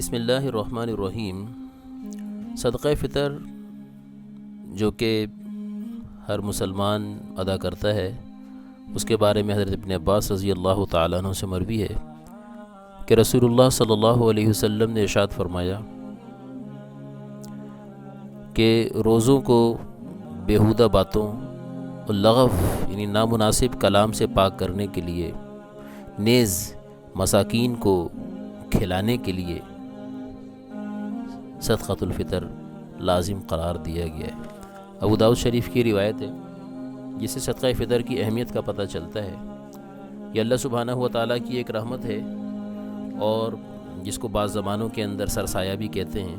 بسم اللہ الرحمن الرحیم۔ صدقہ فطر جو کہ ہر مسلمان ادا کرتا ہے، اس کے بارے میں حضرت ابن عباس رضی اللہ تعالیٰ عنہ سے مروی ہے کہ رسول اللہ صلی اللہ علیہ وسلم نے ارشاد فرمایا کہ روزوں کو بیہودہ باتوں اور لغو یعنی نامناسب کلام سے پاک کرنے کے لیے، نیز مساکین کو کھلانے کے لیے صدقۃ الفطر لازم قرار دیا گیا ہے۔ ابو داؤد شریف کی روایت ہے جس سے صدقہ فطر کی اہمیت کا پتہ چلتا ہے۔ یہ اللہ سبحانہ و تعالیٰ کی ایک رحمت ہے اور جس کو بعض زمانوں کے اندر سرسایہ بھی کہتے ہیں،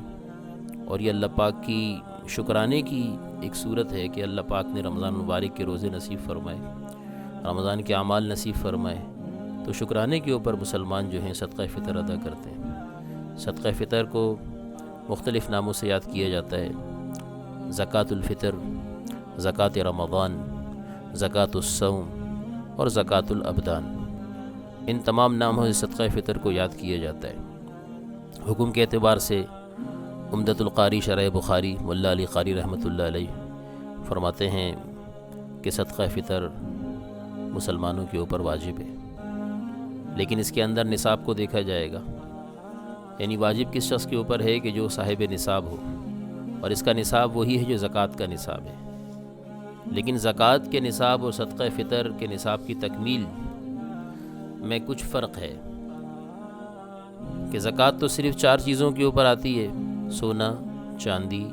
اور یہ اللہ پاک کی شکرانے کی ایک صورت ہے کہ اللہ پاک نے رمضان مبارک کے روزے نصیب فرمائے، رمضان کے اعمال نصیب فرمائے، تو شکرانے کے اوپر مسلمان جو ہیں صدقہ فطر ادا کرتے ہیں۔ صدقہ فطر کو مختلف ناموں سے یاد کیا جاتا ہے: زکوٰۃ الفطر، زکوٰۃ رمضان، زکوٰۃ الصوم اور زکوٰۃ الابدان۔ ان تمام ناموں سے صدقہ فطر کو یاد کیا جاتا ہے۔ حکم کے اعتبار سے عمدۃ القاری شرح بخاری ملا علی قاری رحمۃ اللہ علیہ فرماتے ہیں کہ صدقہ فطر مسلمانوں کے اوپر واجب ہے، لیکن اس کے اندر نصاب کو دیکھا جائے گا، یعنی واجب کس شخص کے اوپر ہے کہ جو صاحب نصاب ہو، اور اس کا نصاب وہی ہے جو زکوٰۃ کا نصاب ہے۔ لیکن زکوٰۃ کے نصاب اور صدقہ فطر کے نصاب کی تکمیل میں کچھ فرق ہے کہ زکوٰۃ تو صرف 4 چیزوں کے اوپر آتی ہے: سونا، چاندی،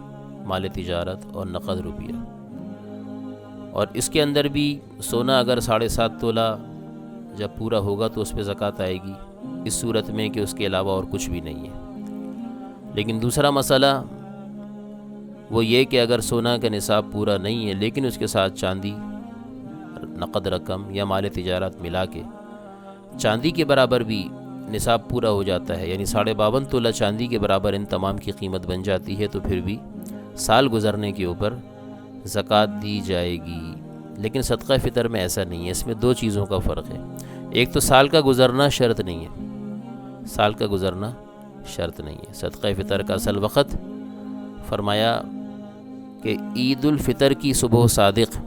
مال تجارت اور نقد روپیہ، اور اس کے اندر بھی سونا اگر 7.5 تولہ جب پورا ہوگا تو اس پہ زکوٰۃ آئے گی، اس صورت میں کہ اس کے علاوہ اور کچھ بھی نہیں ہے۔ لیکن دوسرا مسئلہ وہ یہ کہ اگر سونا کا نصاب پورا نہیں ہے لیکن اس کے ساتھ چاندی، نقد رقم یا مال تجارت ملا کے چاندی کے برابر بھی نصاب پورا ہو جاتا ہے، یعنی 52.5 تولہ چاندی کے برابر ان تمام کی قیمت بن جاتی ہے، تو پھر بھی سال گزرنے کے اوپر زکوٰۃ دی جائے گی۔ لیکن صدقہ فطر میں ایسا نہیں ہے، اس میں 2 چیزوں کا فرق ہے۔ ایک تو سال کا گزرنا شرط نہیں ہے، سال کا گزرنا شرط نہیں ہے۔ صدقہ فطر کا اصل وقت فرمایا کہ عید الفطر کی صبح صادق،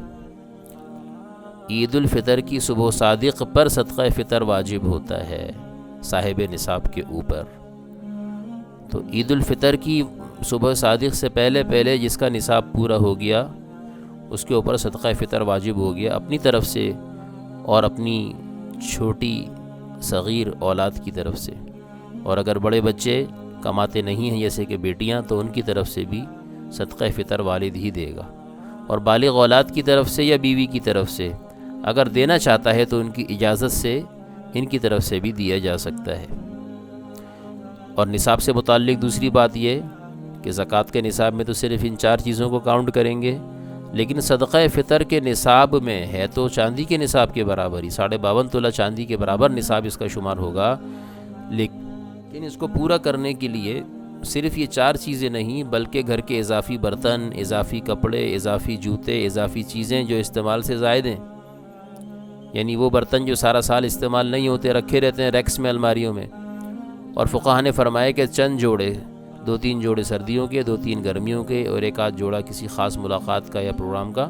عید الفطر کی صبح صادق پر صدقہ فطر واجب ہوتا ہے صاحب نصاب کے اوپر۔ تو عید الفطر کی صبح صادق سے پہلے جس کا نصاب پورا ہو گیا اس کے اوپر صدقہ فطر واجب ہو گیا اپنی طرف سے اور اپنی چھوٹی صغیر اولاد کی طرف سے، اور اگر بڑے بچے کماتے نہیں ہیں جیسے کہ بیٹیاں، تو ان کی طرف سے بھی صدقہ فطر والد ہی دے گا، اور بالغ اولاد کی طرف سے یا بیوی کی طرف سے اگر دینا چاہتا ہے تو ان کی اجازت سے ان کی طرف سے بھی دیا جا سکتا ہے۔ اور نصاب سے متعلق دوسری بات یہ کہ زکوٰۃ کے نصاب میں تو صرف ان 4 چیزوں کو کاؤنٹ کریں گے، لیکن صدقہ فطر کے نصاب میں ہے تو چاندی کے نصاب کے برابر ہی 52.5 تولہ چاندی کے برابر نصاب اس کا شمار ہوگا، لیکن اس کو پورا کرنے کے لیے صرف یہ 4 چیزیں نہیں بلکہ گھر کے اضافی برتن، اضافی کپڑے، اضافی جوتے، اضافی چیزیں جو استعمال سے زائد ہیں، یعنی وہ برتن جو سارا سال استعمال نہیں ہوتے، رکھے رہتے ہیں ریکس میں، الماریوں میں، اور فقہا نے فرمایا کہ چند جوڑے، 2-3 جوڑے سردیوں کے، 2-3 گرمیوں کے اور 1-8 جوڑا کسی خاص ملاقات کا یا پروگرام کا،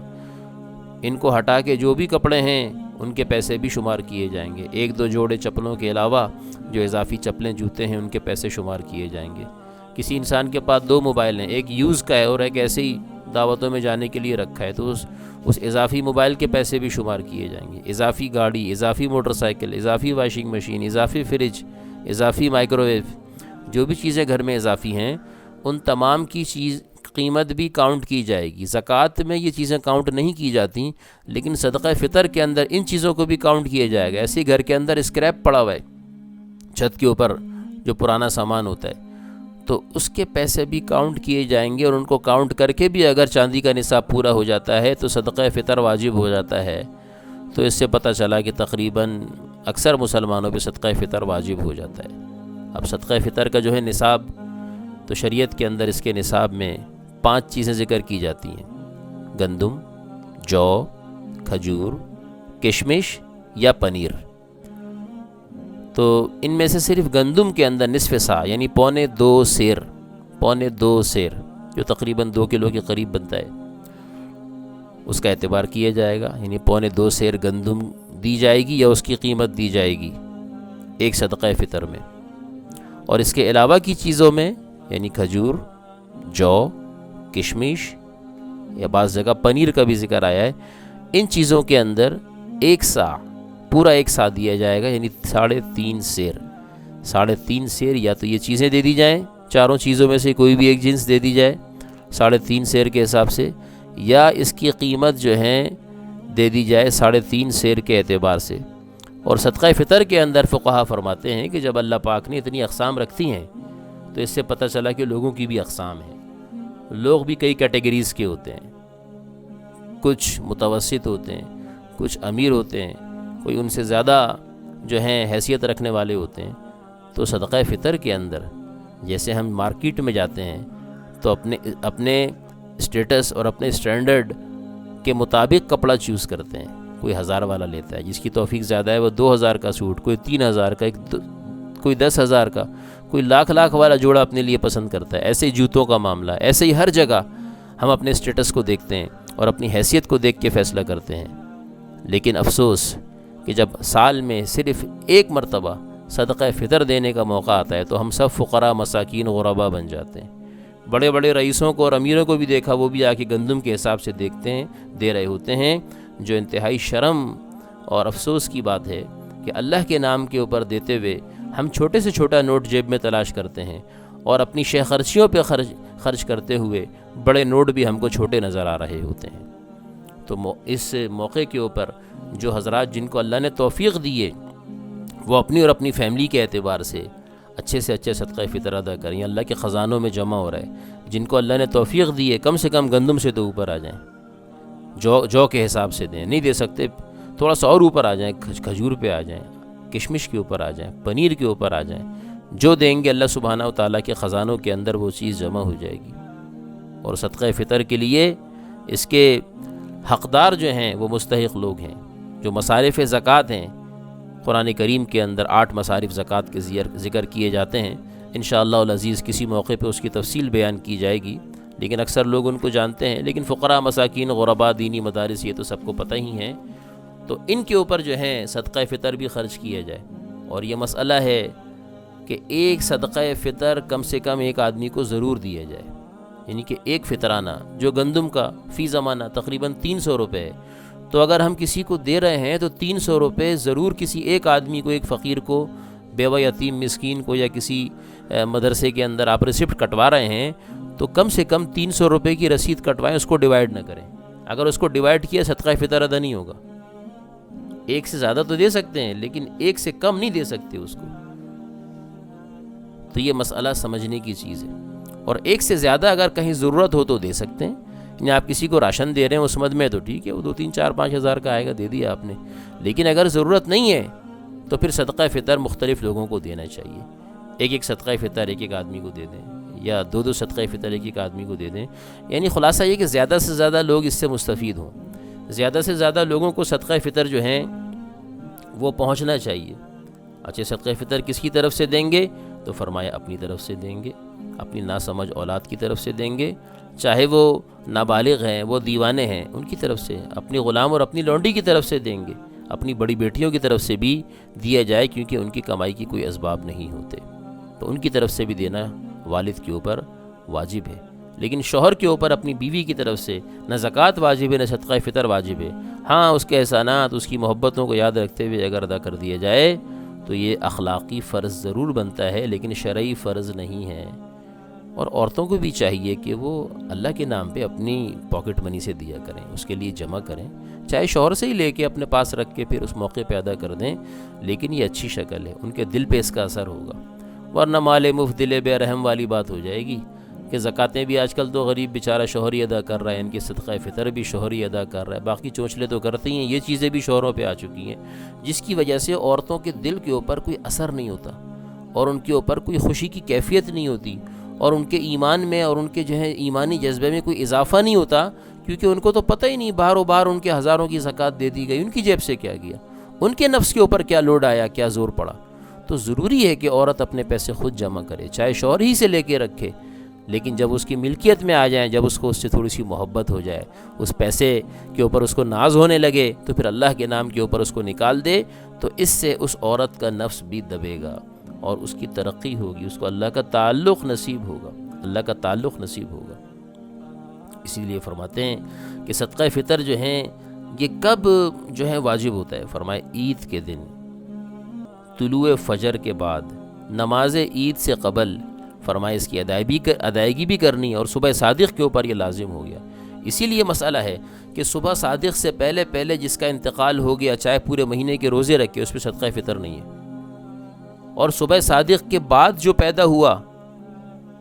ان کو ہٹا کے جو بھی کپڑے ہیں ان کے پیسے بھی شمار کیے جائیں گے۔ 1-2 جوڑے چپلوں کے علاوہ جو اضافی چپلیں جوتے ہیں ان کے پیسے شمار کیے جائیں گے۔ کسی انسان کے پاس 2 موبائل ہیں، ایک یوز کا ہے اور ایک ایسے ہی دعوتوں میں جانے کے لیے رکھا ہے، تو اس اضافی موبائل کے پیسے بھی شمار کیے جائیں گے۔ اضافی گاڑی، اضافی موٹر سائیکل، اضافی واشنگ مشین، اضافی فریج، اضافی مائکرو ویو، جو بھی چیزیں گھر میں اضافی ہیں ان تمام کی قیمت بھی کاؤنٹ کی جائے گی۔ زکوٰۃ میں یہ چیزیں کاؤنٹ نہیں کی جاتی، لیکن صدقہ فطر کے اندر ان چیزوں کو بھی کاؤنٹ کیا جائے گا۔ ایسے ہی گھر کے اندر اسکریپ پڑا ہوا ہے چھت کے اوپر جو پرانا سامان ہوتا ہے، تو اس کے پیسے بھی کاؤنٹ کیے جائیں گے، اور ان کو کاؤنٹ کر کے بھی اگر چاندی کا نصاب پورا ہو جاتا ہے تو صدقہ فطر واجب ہو جاتا ہے۔ تو اس سے پتہ چلا کہ تقریباً اکثر مسلمانوں پہ صدقہ فطر واجب ہو جاتا ہے۔ اب صدقہ فطر کا جو ہے نصاب، تو شریعت کے اندر اس کے نصاب میں 5 چیزیں ذکر کی جاتی ہیں: گندم، جو، کھجور، کشمش یا پنیر۔ تو ان میں سے صرف گندم کے اندر نصف سا یعنی پونے دو سیر جو تقریباً 2 کلو کے قریب بنتا ہے، اس کا اعتبار کیا جائے گا، یعنی پونے 2 سیر گندم دی جائے گی یا اس کی قیمت دی جائے گی ایک صدقہ فطر میں۔ اور اس کے علاوہ کی چیزوں میں یعنی کھجور، جو، کشمش یا بعض جگہ پنیر کا بھی ذکر آیا ہے، ان چیزوں کے اندر پورا ایک سا دیا جائے گا، یعنی 3.5 سیر یا تو یہ چیزیں دے دی جائیں، چاروں چیزوں میں سے کوئی بھی ایک جنس دے دی جائے 3.5 سیر کے حساب سے، یا اس کی قیمت جو ہے دے دی جائے 3.5 سیر کے اعتبار سے۔ اور صدقہ فطر کے اندر فقہا فرماتے ہیں کہ جب اللہ پاک نے اتنی اقسام رکھتی ہیں تو اس سے پتہ چلا کہ لوگوں کی بھی اقسام ہیں، لوگ بھی کئی کیٹیگریز کے ہوتے ہیں، کچھ متوسط ہوتے ہیں، کچھ امیر ہوتے ہیں، کوئی ان سے زیادہ جو ہیں حیثیت رکھنے والے ہوتے ہیں۔ تو صدقہ فطر کے اندر جیسے ہم مارکیٹ میں جاتے ہیں تو اپنے اسٹیٹس اور اپنے اسٹینڈرڈ کے مطابق کپڑا چوز کرتے ہیں، کوئی 1000 والا لیتا ہے، جس کی توفیق زیادہ ہے وہ 2000 کا سوٹ، کوئی 3000 کا، کوئی 10,000 کا، کوئی لاکھ والا جوڑا اپنے لیے پسند کرتا ہے۔ ایسے ہی جوتوں کا معاملہ، ایسے ہی ہر جگہ ہم اپنے اسٹیٹس کو دیکھتے ہیں اور اپنی حیثیت کو دیکھ کے فیصلہ کرتے ہیں۔ لیکن افسوس کہ جب سال میں صرف ایک مرتبہ صدقہ فطر دینے کا موقع آتا ہے تو ہم سب فقراء، مساکین، غربا بن جاتے ہیں۔ بڑے بڑے رئیسوں کو اور امیروں کو بھی دیکھا، وہ بھی آ کے گندم کے حساب سے دے رہے ہوتے ہیں، جو انتہائی شرم اور افسوس کی بات ہے کہ اللہ کے نام کے اوپر دیتے ہوئے ہم چھوٹے سے چھوٹا نوٹ جیب میں تلاش کرتے ہیں اور اپنی شے خرچیوں پہ خرچ کرتے ہوئے بڑے نوٹ بھی ہم کو چھوٹے نظر آ رہے ہوتے ہیں۔ تو اس موقع کے اوپر جو حضرات جن کو اللہ نے توفیق دی ہے وہ اپنی اور اپنی فیملی کے اعتبار سے اچھے سے اچھے صدقہ فطر ادا کریں، اللہ کے خزانوں میں جمع ہو رہا ہے۔ جن کو اللہ نے توفیق دی ہے کم سے کم گندم سے تو اوپر آ جائیں، جو کے حساب سے دیں، نہیں دے سکتے تھوڑا سا اور اوپر آ جائیں، کھجور پہ آ جائیں، کشمش کے اوپر آ جائیں، پنیر کے اوپر آ جائیں، جو دیں گے اللہ سبحانہ و تعالیٰ کے خزانوں کے اندر وہ چیز جمع ہو جائے گی۔ اور صدقہ فطر کے لیے اس کے حقدار جو ہیں وہ مستحق لوگ ہیں۔ جو مصارف زکوٰۃ ہیں، قرآن کریم کے اندر 8 مصارف زکوٰۃ کے ذکر کیے جاتے ہیں، انشاءاللہ العزیز کسی موقع پہ اس کی تفصیل بیان کی جائے گی، لیکن اکثر لوگ ان کو جانتے ہیں، لیکن فقراء، مساکین، غربا، دینی مدارس یہ تو سب کو پتہ ہی ہیں۔ تو ان کے اوپر جو ہے صدقہ فطر بھی خرچ کیا جائے۔ اور یہ مسئلہ ہے کہ ایک صدقہ فطر کم سے کم ایک آدمی کو ضرور دیا جائے، یعنی کہ ایک فطرانہ جو گندم کا فی زمانہ تقریباً 300 روپے ہے، تو اگر ہم کسی کو دے رہے ہیں تو 300 روپے ضرور کسی ایک آدمی کو، ایک فقیر کو، بیوہ یتیم مسکین کو، یا کسی مدرسے کے اندر آپ ریسپٹ کٹوا رہے ہیں تو کم سے کم 300 روپے کی رسید کٹوائیں، اس کو ڈیوائیڈ نہ کریں۔ اگر اس کو ڈیوائیڈ کیا صدقہ فطر ادا نہیں ہوگا۔ ایک سے زیادہ تو دے سکتے ہیں لیکن ایک سے کم نہیں دے سکتے اس کو۔ تو یہ مسئلہ سمجھنے کی چیز ہے۔ اور ایک سے زیادہ اگر کہیں ضرورت ہو تو دے سکتے ہیں، یعنی آپ کسی کو راشن دے رہے ہیں اس مد میں تو ٹھیک ہے، وہ 2، 3، 4، 5 ہزار کا آئے گا، دے دیا آپ نے۔ لیکن اگر ضرورت نہیں ہے تو پھر صدقہ فطر مختلف لوگوں کو دینا چاہیے۔ ایک صدقہ فطر ایک آدمی کو دے دیں، یا 2 صدقہ فطر ایک آدمی کو دے دیں۔ یعنی خلاصہ یہ کہ زیادہ سے زیادہ لوگ اس سے مستفید ہوں، زیادہ سے زیادہ لوگوں کو صدقہ فطر جو ہیں وہ پہنچنا چاہیے۔ اچھے صدقہ فطر کس کی طرف سے دیں گے؟ تو فرمایا اپنی طرف سے دیں گے، اپنی ناسمجھ اولاد کی طرف سے دیں گے، چاہے وہ نابالغ ہیں، وہ دیوانے ہیں، ان کی طرف سے، اپنی غلام اور اپنی لونڈی کی طرف سے دیں گے، اپنی بڑی بیٹیوں کی طرف سے بھی دیا جائے، کیونکہ ان کی کمائی کی کوئی اسباب نہیں ہوتے، تو ان کی طرف سے بھی دینا والد کے اوپر واجب ہے۔ لیکن شوہر کے اوپر اپنی بیوی کی طرف سے نہ زکوٰۃ واجب ہے نہ صدقہ فطر واجب ہے۔ ہاں، اس کے احسانات، اس کی محبتوں کو یاد رکھتے ہوئے اگر ادا کر دیا جائے تو یہ اخلاقی فرض ضرور بنتا ہے، لیکن شرعی فرض نہیں ہے۔ اور عورتوں کو بھی چاہیے کہ وہ اللہ کے نام پہ اپنی پاکٹ منی سے دیا کریں، اس کے لیے جمع کریں، چاہے شوہر سے ہی لے کے اپنے پاس رکھ کے پھر اس موقع پہ ادا کر دیں، لیکن یہ اچھی شکل ہے، ان کے دل پہ اس کا اثر ہوگا۔ ورنہ مال مفت دل بے رحم والی بات ہو جائے گی کہ زکاتیں بھی آج کل تو غریب بیچارہ شوہر ہی ادا کر رہا ہے، ان کی صدقہ فطر بھی شوہر ہی ادا کر رہا ہے، باقی چونچلے تو کرتے ہی ہیں، یہ چیزیں بھی شوہروں پہ آ چکی ہیں، جس کی وجہ سے عورتوں کے دل کے اوپر کوئی اثر نہیں ہوتا اور ان کے اوپر کوئی خوشی کی کیفیت نہیں ہوتی، اور ان کے ایمان میں اور ان کے جو ہے ایمانی جذبے میں کوئی اضافہ نہیں ہوتا، کیونکہ ان کو تو پتہ ہی نہیں، بار و بار ان کے ہزاروں کی زکوٰۃ دے دی گئی، ان کی جیب سے کیا گیا، ان کے نفس کے اوپر کیا لوڈ آیا، کیا زور پڑا۔ تو ضروری ہے کہ عورت اپنے پیسے خود جمع کرے، چاہے شوہر ہی سے لے کے رکھے، لیکن جب اس کی ملکیت میں آ جائیں، جب اس کو اس سے تھوڑی سی محبت ہو جائے، اس پیسے کے اوپر اس کو ناز ہونے لگے، تو پھر اللہ کے نام کے اوپر اس کو نکال دے، تو اس سے اس عورت کا نفس بھی دبے گا اور اس کی ترقی ہوگی، اس کو اللہ کا تعلق نصیب ہوگا، اللہ کا تعلق نصیب ہوگا۔ اسی لیے فرماتے ہیں کہ صدقہ فطر جو ہیں یہ کب جو ہے واجب ہوتا ہے؟ فرمائے عید کے دن، طلوع فجر کے بعد، نماز عید سے قبل، فرمائے اس کی ادائیگی بھی کرنی ہے، اور صبح صادق کے اوپر یہ لازم ہو گیا۔ اسی لیے مسئلہ ہے کہ صبح صادق سے پہلے پہلے جس کا انتقال ہو گیا، چاہے پورے مہینے کے روزے رکھے، اس پہ صدقہ فطر نہیں ہے، اور صبح صادق کے بعد جو پیدا ہوا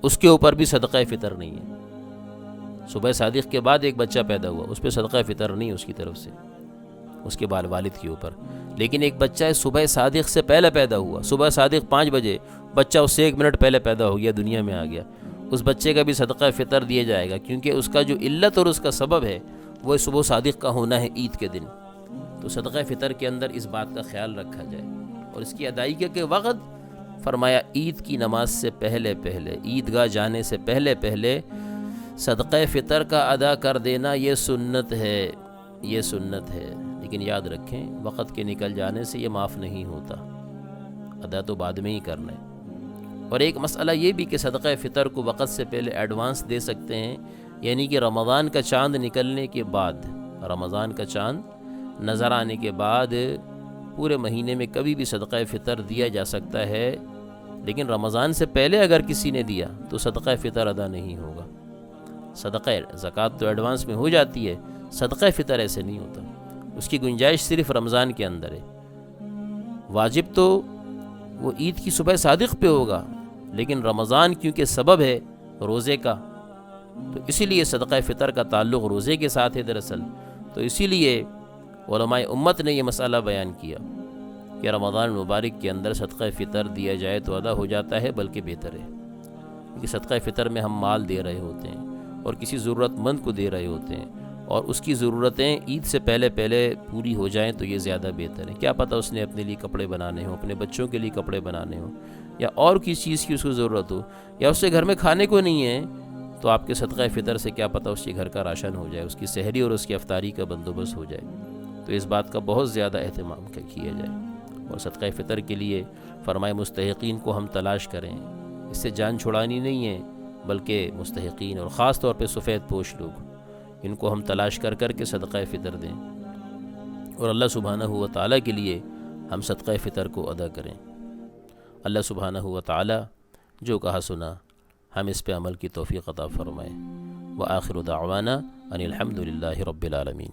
اس کے اوپر بھی صدقہ فطر نہیں ہے۔ صبح صادق کے بعد ایک بچہ پیدا ہوا، اس پہ صدقہ فطر نہیں اس کی طرف سے، اس کے والد کے اوپر۔ لیکن ایک بچہ صبح صادق سے پہلے پیدا ہوا، صبح صادق 5 بجے، بچہ اس سے 1 منٹ پہلے پیدا ہو گیا، دنیا میں آ گیا، اس بچے کا بھی صدقہ فطر دیا جائے گا، کیونکہ اس کا جو علت اور اس کا سبب ہے وہ صبح صادق کا ہونا ہے عید کے دن۔ تو صدقہ فطر کے اندر اس بات کا خیال رکھا جائے، اور اس کی ادائیگی کے وقت فرمایا عید کی نماز سے پہلے پہلے، عیدگاہ جانے سے پہلے پہلے صدقہ فطر کا ادا کر دینا، یہ سنت ہے، یہ سنت ہے۔ لیکن یاد رکھیں وقت کے نکل جانے سے یہ معاف نہیں ہوتا، ادا تو بعد میں ہی کرنا ہے۔ اور ایک مسئلہ یہ بھی کہ صدقہ فطر کو وقت سے پہلے ایڈوانس دے سکتے ہیں، یعنی کہ رمضان کا چاند نکلنے کے بعد، رمضان کا چاند نظر آنے کے بعد پورے مہینے میں کبھی بھی صدقہ فطر دیا جا سکتا ہے، لیکن رمضان سے پہلے اگر کسی نے دیا تو صدقہ فطر ادا نہیں ہوگا۔ صدقہ زکوٰۃ تو ایڈوانس میں ہو جاتی ہے، صدقہ فطر ایسے نہیں ہوتا، اس کی گنجائش صرف رمضان کے اندر ہے۔ واجب تو وہ عید کی صبح صادق پہ ہوگا، لیکن رمضان کیونکہ سبب ہے روزے کا، تو اسی لیے صدقہ فطر کا تعلق روزے کے ساتھ ہے دراصل۔ تو اسی لیے علماء امت نے یہ مسئلہ بیان کیا کہ رمضان مبارک کے اندر صدقہ فطر دیا جائے تو ادا ہو جاتا ہے، بلکہ بہتر ہے، کیونکہ صدقہ فطر میں ہم مال دے رہے ہوتے ہیں اور کسی ضرورت مند کو دے رہے ہوتے ہیں، اور اس کی ضرورتیں عید سے پہلے پہلے پوری ہو جائیں تو یہ زیادہ بہتر ہے۔ کیا پتہ اس نے اپنے لیے کپڑے بنانے ہوں، اپنے بچوں کے لیے کپڑے بنانے ہوں، یا اور کسی چیز کی اس کو ضرورت ہو، یا اس سے گھر میں کھانے کو نہیں ہے، تو آپ کے صدقہ فطر سے کیا پتہ اس کے گھر کا راشن ہو جائے، اس کی سحری اور اس کی افطاری کا بندوبست ہو جائے۔ تو اس بات کا بہت زیادہ اہتمام کیا جائے، اور صدقہ فطر کے لیے فرمائے مستحقین کو ہم تلاش کریں، اس سے جان چھڑانی نہیں ہے، بلکہ مستحقین اور خاص طور پہ سفید پوش لوگ، ان کو ہم تلاش کر کر کے صدقہ فطر دیں، اور اللہ سبحانہ و تعالیٰ کے لیے ہم صدقہ فطر کو ادا کریں۔ اللہ سبحانہ و تعالیٰ جو کہا سنا ہم اس پہ عمل کی توفیق عطا فرمائے۔ وآخر دعوانا ان الحمد للہ رب العالمین۔